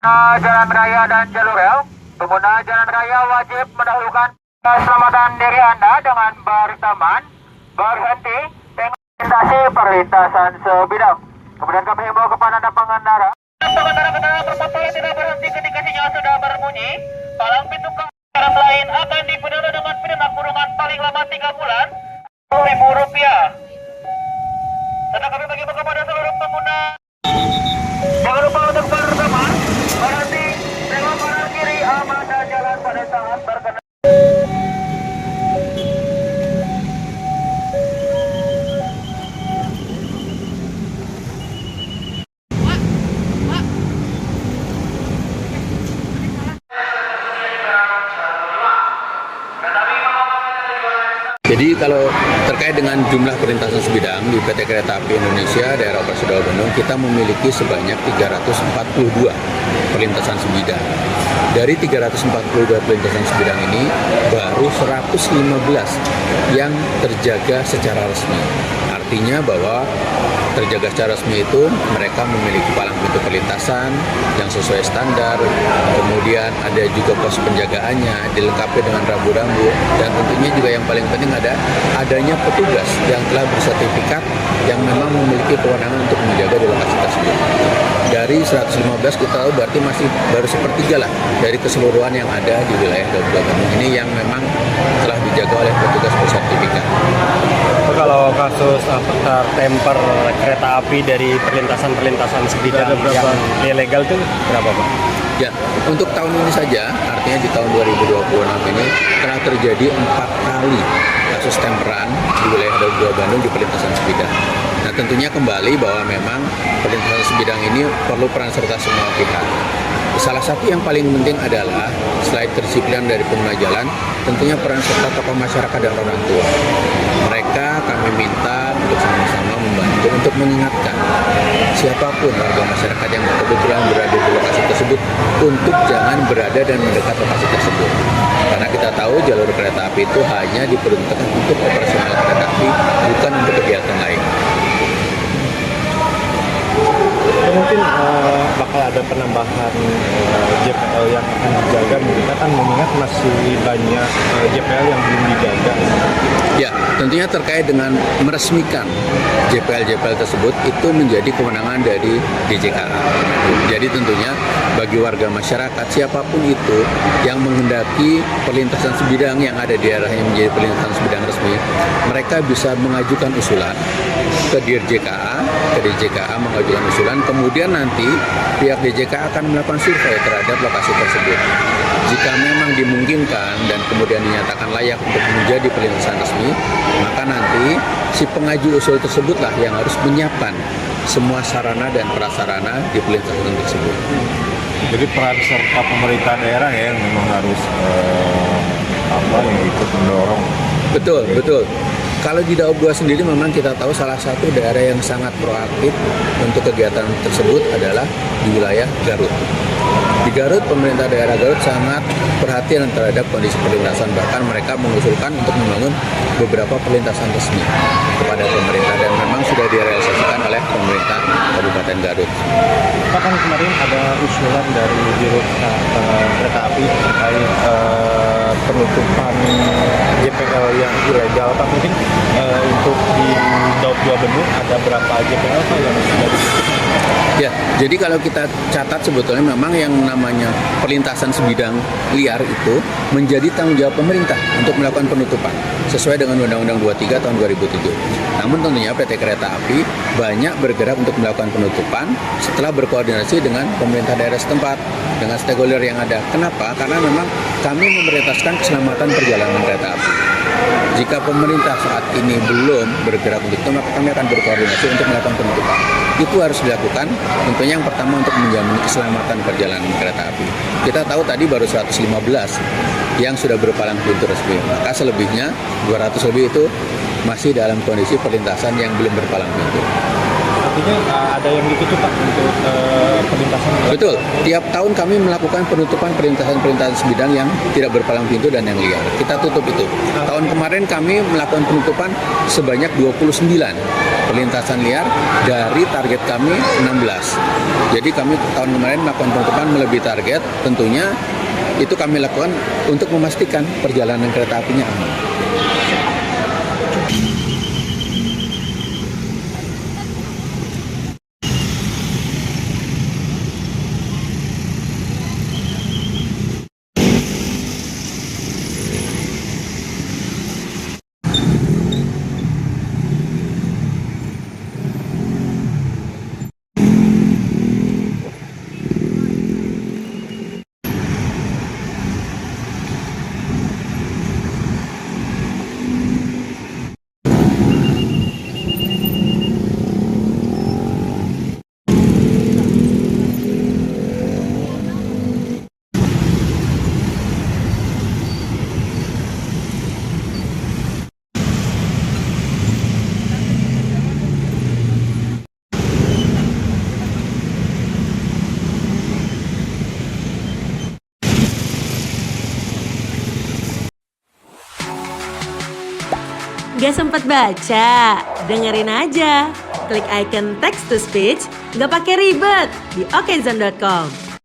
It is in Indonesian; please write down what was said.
Jalan raya dan jalur rel, pengguna jalan raya wajib mendahulukan keselamatan diri Anda dengan berteman, berhenti, dengan melintasi perlintasan sebidang. Kemudian kami himbau kepada Anda pengendara kendaraan bermotor tidak berhenti ketika sinyal sudah berbunyi. Palang pintu kendaraan lain akan dipidana dengan pidana kurungan paling lama 3 bulan, Rp10.000. Dan kami bagi kepada seluruh pengguna. Jangan lupa untuk berteman, berhenti, tengok kanan kiri, aman dan jalan pada saat berkendara. Jadi kalau terkait dengan jumlah perlintasan sebidang di PT Kereta Api Indonesia Daerah Operasi Daob Bandung, kita memiliki sebanyak 342 perlintasan sebidang. Dari 342 perlintasan sebidang ini, baru 115 yang terjaga secara resmi. Artinya bahwa terjaga secara resmi itu mereka memiliki palang pintu perlintasan yang sesuai standar, kemudian ada juga pos penjagaannya, dilengkapi dengan rambu-rambu, dan tentunya juga yang paling penting adanya petugas yang telah bersertifikat yang memang memiliki kewenangan untuk menjaga di lokasi tersebut. Dari 115 kita tahu berarti masih baru sepertiga lah dari keseluruhan yang ada di wilayah Daob Bandung ini yang memang telah dijaga oleh petugas bersertifikat. Kalau kasus tertemper kereta api dari perlintasan sebidang yang ilegal itu berapa, Pak? Ya, untuk tahun ini saja, artinya di tahun 2026 ini telah terjadi 4 kali kasus temperan di wilayah Daob Bandung di perlintasan sebidang. Nah, tentunya kembali bahwa memang perlintasan sebidang ini perlu peran serta semua pihak. Salah satu yang paling penting adalah selain kedisiplinan dari pengguna jalan, tentunya peran serta tokoh masyarakat dan orang tua. Mereka kami minta untuk sama-sama membantu untuk mengingatkan siapapun warga masyarakat yang kebetulan berada di lokasi tersebut untuk jangan berada dan mendekat lokasi tersebut. Karena kita tahu jalur kereta api itu hanya diperuntukkan untuk operasional kereta api, bukan untuk kegiatan lain. Mungkin bakal ada penambahan JPL yang akan dijaga, kita kan mengingat masih banyak JPL yang belum dijaga. Ya, tentunya terkait dengan meresmikan JPL-JPL tersebut itu menjadi kewenangan dari DJKA. Jadi tentunya bagi warga masyarakat siapapun itu yang menghendaki perlintasan sebidang yang ada di daerah yang menjadi perlintasan sebidang resmi, mereka bisa mengajukan usulan ke DJKA mengajukan usulan, kemudian nanti pihak DJKA akan melakukan survei terhadap lokasi tersebut. Jika memang dimungkinkan dan kemudian dinyatakan layak untuk menjadi perlintasan resmi, maka nanti si pengaju usul tersebutlah yang harus menyiapkan semua sarana dan prasarana di perlintasan tersebut. Jadi peran serta pemerintah daerah ya yang memang harus yang ikut mendorong. Betul. Kalau di Daob 2 sendiri memang kita tahu salah satu daerah yang sangat proaktif untuk kegiatan tersebut adalah di wilayah Garut. Di Garut, pemerintah daerah Garut sangat perhatian terhadap kondisi perlintasan, bahkan mereka mengusulkan untuk membangun beberapa perlintasan resmi kepada pemerintah dan memang sudah direalisasikan oleh pemerintah Kabupaten Garut. Pak, kan kemarin ada usulan dari Dirut Kereta Api terkait penutupan JPL yang ilegal, Pak. Mungkin untuk di Daob 2 Bandung ada berapa JPL, Pak, yang sudah ditutup? Ya, jadi kalau kita catat sebetulnya memang yang namanya perlintasan sebidang liar itu menjadi tanggung jawab pemerintah untuk melakukan penutupan sesuai dengan Undang-Undang 23 tahun 2007. Namun tentunya PT Kereta Api banyak bergerak untuk melakukan penutupan setelah berkoordinasi dengan pemerintah daerah setempat, dengan stakeholder yang ada. Kenapa? Karena memang kami memerintahkan keselamatan perjalanan kereta api. Jika pemerintah saat ini belum bergerak untuk itu, maka kami akan berkoordinasi untuk melakukan penutupan. Itu harus dilakukan, tentunya yang pertama untuk menjamin keselamatan perjalanan kereta api. Kita tahu tadi baru 115 yang sudah berpalang pintu resmi, maka selebihnya 200 lebih itu masih dalam kondisi perlintasan yang belum berpalang pintu. Artinya ada yang ditutup, Pak, untuk perlintasan? Betul, tiap tahun kami melakukan penutupan perlintasan sebidang yang tidak berpalang pintu dan yang liar. Kita tutup itu. Tahun kemarin kami melakukan penutupan sebanyak 29 perlintasan liar dari target kami 16. Jadi kami tahun kemarin melakukan penutupan melebihi target, tentunya itu kami lakukan untuk memastikan perjalanan kereta apinya aman. Gak sempat baca? Dengerin aja. Klik icon text to speech, gak pakai ribet di okezone.com.